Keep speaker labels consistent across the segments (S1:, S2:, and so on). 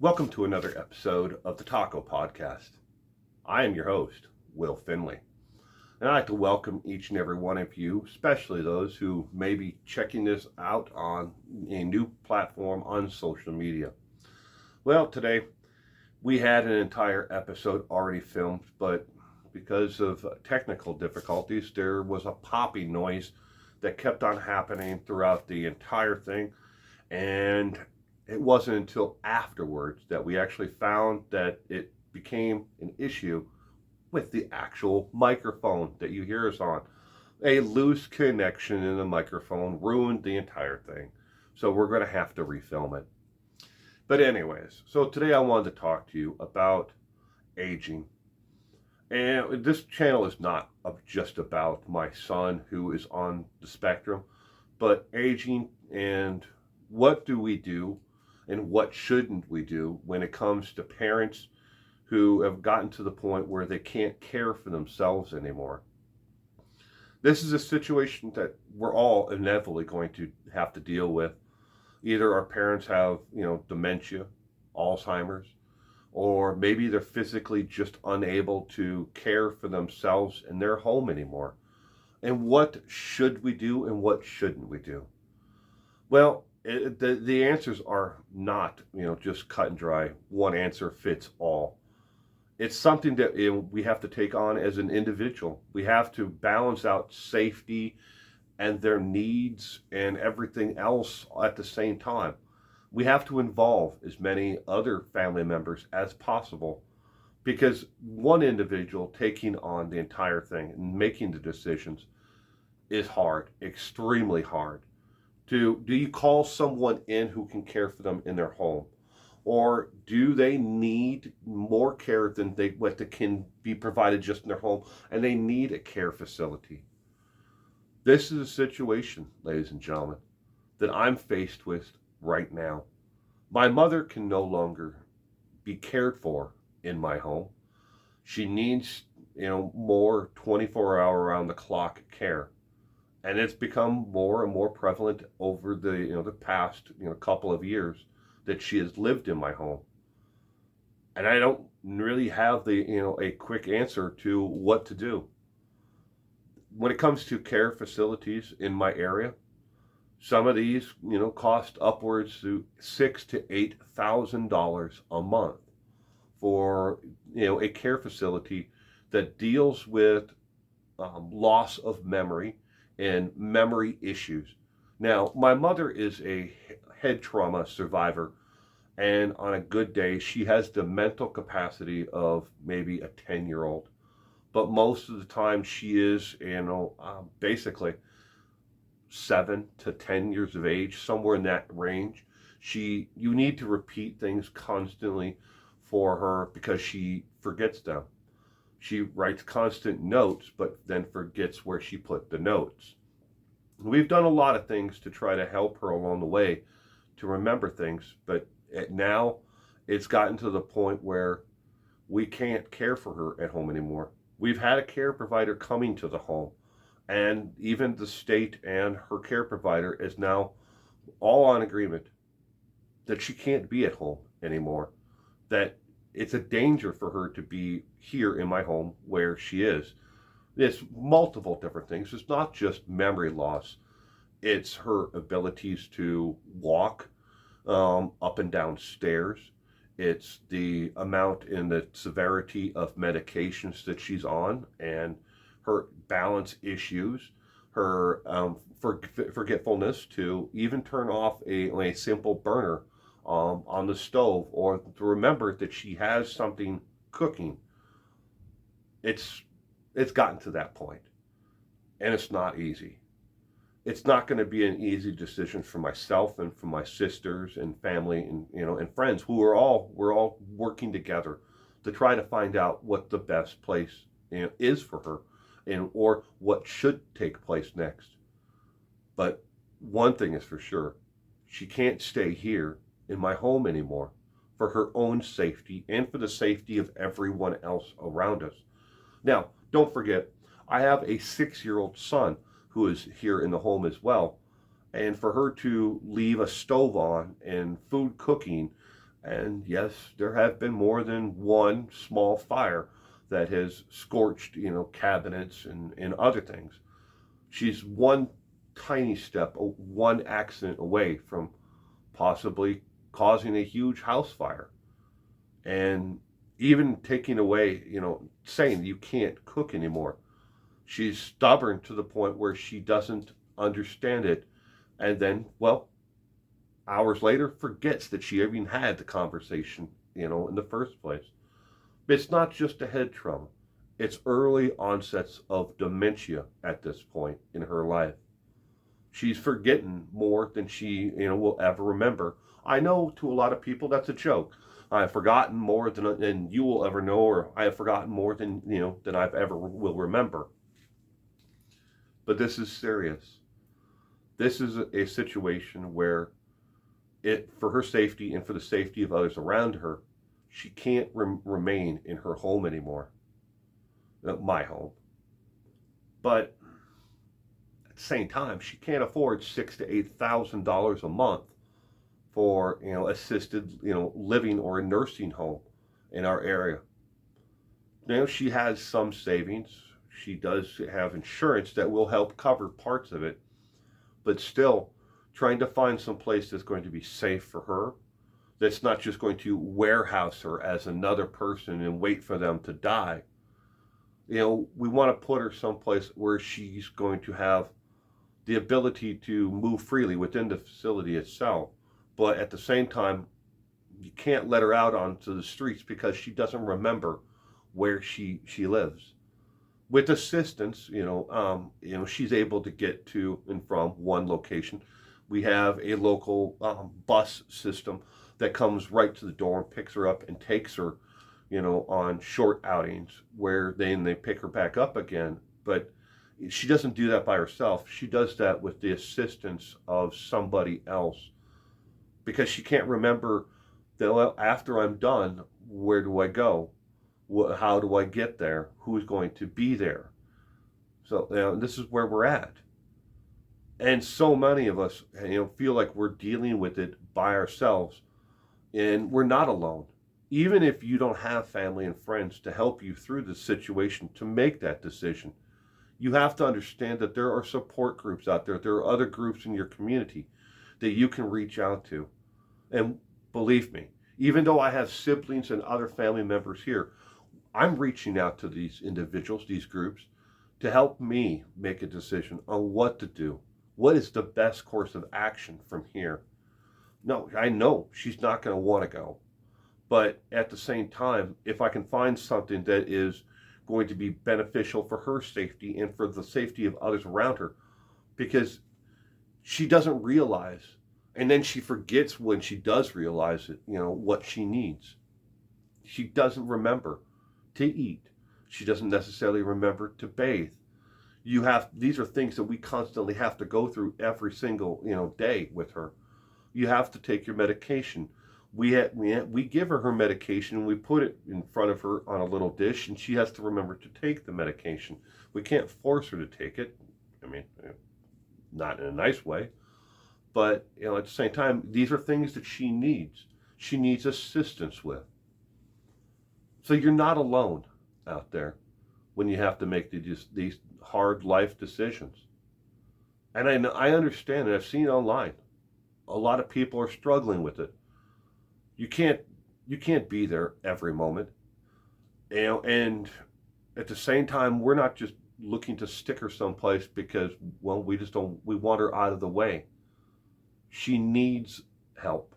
S1: Welcome to another episode of the Tacopodcast. I am your host, Will Finley, and I'd like to welcome each and every one of you, especially those who may be checking this out on a new platform on social media. Well, today we had an entire episode already filmed, but because of technical difficulties, there was a popping noise that kept on happening throughout the entire thing, and it wasn't until afterwards that we actually found that it became an issue with the actual microphone that you hear us on. A loose connection in the microphone ruined the entire thing, so we're going to have to refilm it. But anyways, so today I wanted to talk to you about aging. And this channel is not just about my son who is on the spectrum, but aging and what do we do and what shouldn't we do when it comes to parents who have gotten to the point where they can't care for themselves anymore. This is a situation that we're all inevitably going to have to deal with. Either our parents have, dementia, Alzheimer's, or maybe they're physically just unable to care for themselves in their home anymore. And what should we do and what shouldn't we do? Well, the answers are not, just cut and dry. One answer fits all. It's something that we have to take on as an individual. We have to balance out safety and their needs and everything else at the same time. We have to involve as many other family members as possible, because one individual taking on the entire thing and making the decisions is hard, extremely hard. Do you call someone in who can care for them in their home? Or do they need more care than what can be provided just in their home, and they need a care facility? This is a situation, ladies and gentlemen, that I'm faced with right now. My mother can no longer be cared for in my home. She needs, more 24-hour around the clock care. And it's become more and more prevalent over the past couple of years that she has lived in my home. And I don't really have a quick answer to what to do. When it comes to care facilities in my area, some of these cost upwards to $6,000 to $8,000 a month for a care facility that deals with loss of memory and memory issues. Now, my mother is a head trauma survivor, and on a good day, she has the mental capacity of maybe a 10-year-old. But most of the time, she is, basically 7 to 10 years of age, somewhere in that range. You need to repeat things constantly for her because she forgets them. She writes constant notes, but then forgets where she put the notes. We've done a lot of things to try to help her along the way to remember things, but now it's gotten to the point where we can't care for her at home anymore. We've had a care provider coming to the home, and even the state and her care provider is now all on agreement that she can't be at home anymore, that it's a danger for her to be here in my home where she is. It's multiple different things. It's not just memory loss. It's her abilities to walk up and down stairs. It's the amount and the severity of medications that she's on, and her balance issues, her forgetfulness to even turn off a simple burner on the stove, or to remember that she has something cooking. It's gotten to that point, and it's not easy. It's not going to be an easy decision for myself and for my sisters and family and and friends who we're all working together to try to find out what the best place is for her, and or what should take place next. But one thing is for sure, she can't stay here in my home anymore, for her own safety and for the safety of everyone else around us. Now, don't forget, I have a 6-year-old son who is here in the home as well. And for her to leave a stove on and food cooking And yes, there have been more than one small fire that has scorched, cabinets and other things. She's one tiny step, one accident away from possibly causing a huge house fire. And even taking away, saying you can't cook anymore. She's stubborn to the point where she doesn't understand it. And then, well, hours later, forgets that she even had the conversation, in the first place. It's not just a head trauma. It's early onsets of dementia at this point in her life. She's forgetting more than she, will ever remember. I know to a lot of people that's a joke. I have forgotten more than you will ever know, or I have forgotten more than, than I've ever will remember. But this is serious. This is a situation where for her safety and for the safety of others around her, she can't remain in her home anymore. My home. But at the same time, she can't afford $6,000 to $8,000 a month for assisted living or a nursing home in our area. She has some savings. She does have insurance that will help cover parts of it, but still trying to find some place that's going to be safe for her, that's not just going to warehouse her as another person and wait for them to die. We want to put her someplace where she's going to have the ability to move freely within the facility itself. But at the same time, you can't let her out onto the streets because she doesn't remember where she lives. With assistance, she's able to get to and from one location. We have a local bus system that comes right to the door and picks her up and takes her, on short outings where they pick her back up again. But she doesn't do that by herself. She does that with the assistance of somebody else because she can't remember that, well, after I'm done, where do I go? How do I get there? Who's going to be there? So this is where we're at. And so many of us feel like we're dealing with it by ourselves, and we're not alone. Even if you don't have family and friends to help you through the situation to make that decision, you have to understand that there are support groups out there. There are other groups in your community that you can reach out to. And believe me, even though I have siblings and other family members here, I'm reaching out to these individuals, these groups, to help me make a decision on what to do. What is the best course of action from here? No, I know she's not going to want to go. But at the same time, if I can find something that is going to be beneficial for her safety and for the safety of others around her, because she doesn't realize, and then she forgets when she does realize it, what she needs. She doesn't remember to eat. She doesn't necessarily remember to bathe. These are things that we constantly have to go through every single, day with her. You have to take your medication. We give her medication and we put it in front of her on a little dish, and she has to remember to take the medication. We can't force her to take it. I mean, not in a nice way, but at the same time, these are things that she needs. She needs assistance with. So you're not alone out there when you have to make these hard life decisions. And I understand, and I've seen online, a lot of people are struggling with it. You can't be there every moment, and at the same time, we're not just looking to stick her someplace because, well, we want her out of the way. She needs help.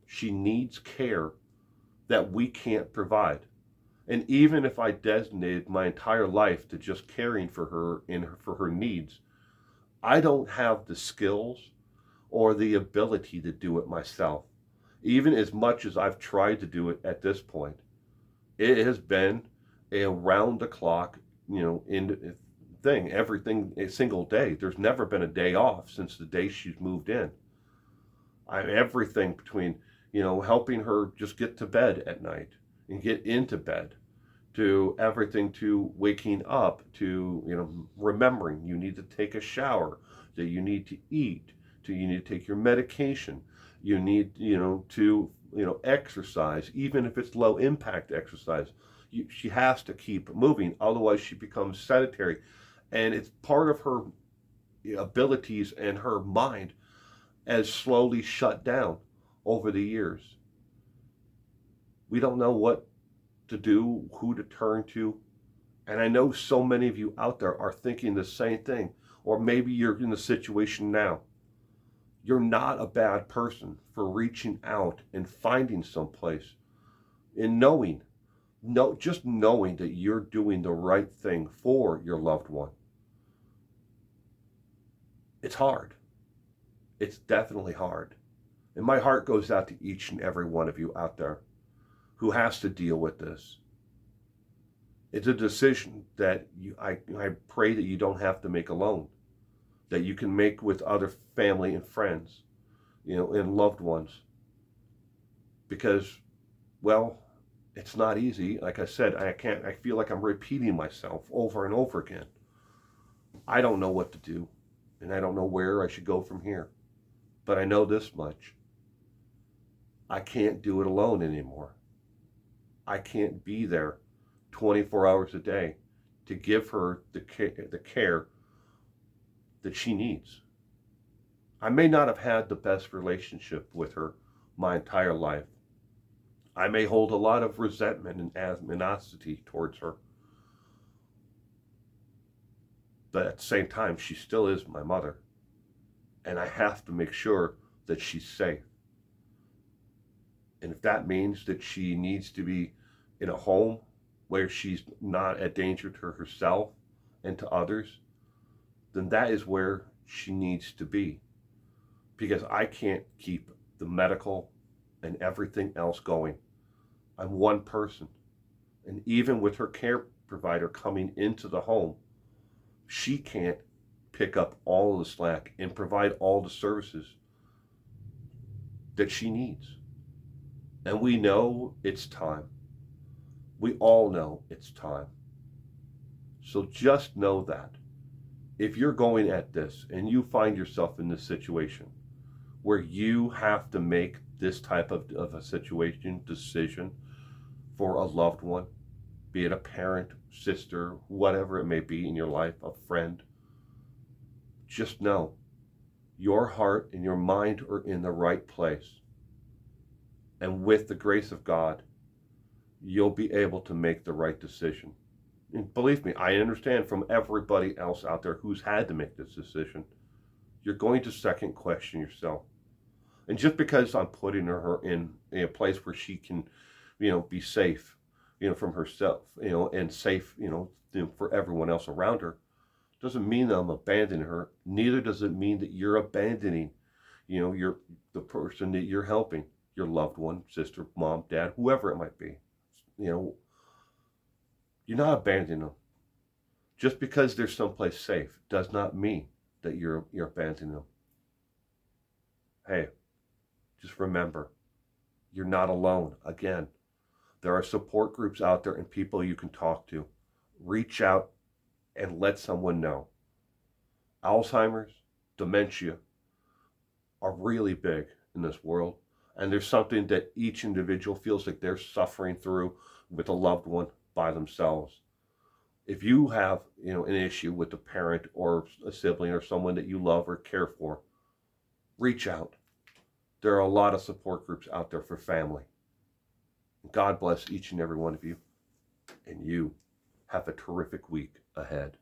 S1: She needs care that we can't provide. And even if I designated my entire life to just caring for her and for her needs, I don't have the skills or the ability to do it myself. Even as much as I've tried to do it at this point, it has been a round the clock, everything, a single day. There's never been a day off since the day she's moved in. Everything between, helping her just get to bed at night and get into bed, to everything to waking up, to, remembering you need to take a shower, that you need to eat, to you need to take your medication, you need, to exercise, even if it's low impact exercise. She has to keep moving, otherwise she becomes sedentary, and it's part of her abilities and her mind has slowly shut down over the years. We don't know what to do, who to turn to, and I know so many of you out there are thinking the same thing, or maybe you're in the situation now. You're not a bad person for reaching out and finding someplace and just knowing that you're doing the right thing for your loved one. It's hard. It's definitely hard. And my heart goes out to each and every one of you out there who has to deal with this. It's a decision that I pray that you don't have to make alone, that you can make with other family and friends, and loved ones. Because, well, it's not easy. Like I said, I feel like I'm repeating myself over and over again. I don't know what to do, and I don't know where I should go from here. But I know this much. I can't do it alone anymore. I can't be there 24 hours a day to give her the care that she needs. I may not have had the best relationship with her my entire life. I may hold a lot of resentment and animosity towards her. But at the same time, she still is my mother. And I have to make sure that she's safe. And if that means that she needs to be in a home where she's not a danger to herself and to others, then that is where she needs to be. Because I can't keep the medical and everything else going. I'm one person. And even with her care provider coming into the home, she can't pick up all of the slack and provide all the services that she needs. And we know it's time. We all know it's time. So just know that if you're going at this and you find yourself in this situation where you have to make this type of a decision for a loved one, be it a parent, sister, whatever it may be in your life, a friend, just know your heart and your mind are in the right place. And with the grace of God, you'll be able to make the right decision. And believe me, I understand from everybody else out there who's had to make this decision, you're going to second question yourself. And just because I'm putting her in a place where she can, be safe, from herself, and safe, for everyone else around her, doesn't mean that I'm abandoning her. Neither does it mean that you're abandoning, the person that you're helping, your loved one, sister, mom, dad, whoever it might be. You're not abandoning them. Just because they're someplace safe does not mean that you're abandoning them. Hey, just remember, you're not alone. Again, there are support groups out there and people you can talk to. Reach out and let someone know. Alzheimer's, dementia are really big in this world. And there's something that each individual feels like they're suffering through with a loved one by themselves. If you have, an issue with a parent or a sibling or someone that you love or care for, reach out. There are a lot of support groups out there for family. God bless each and every one of you. And you have a terrific week ahead.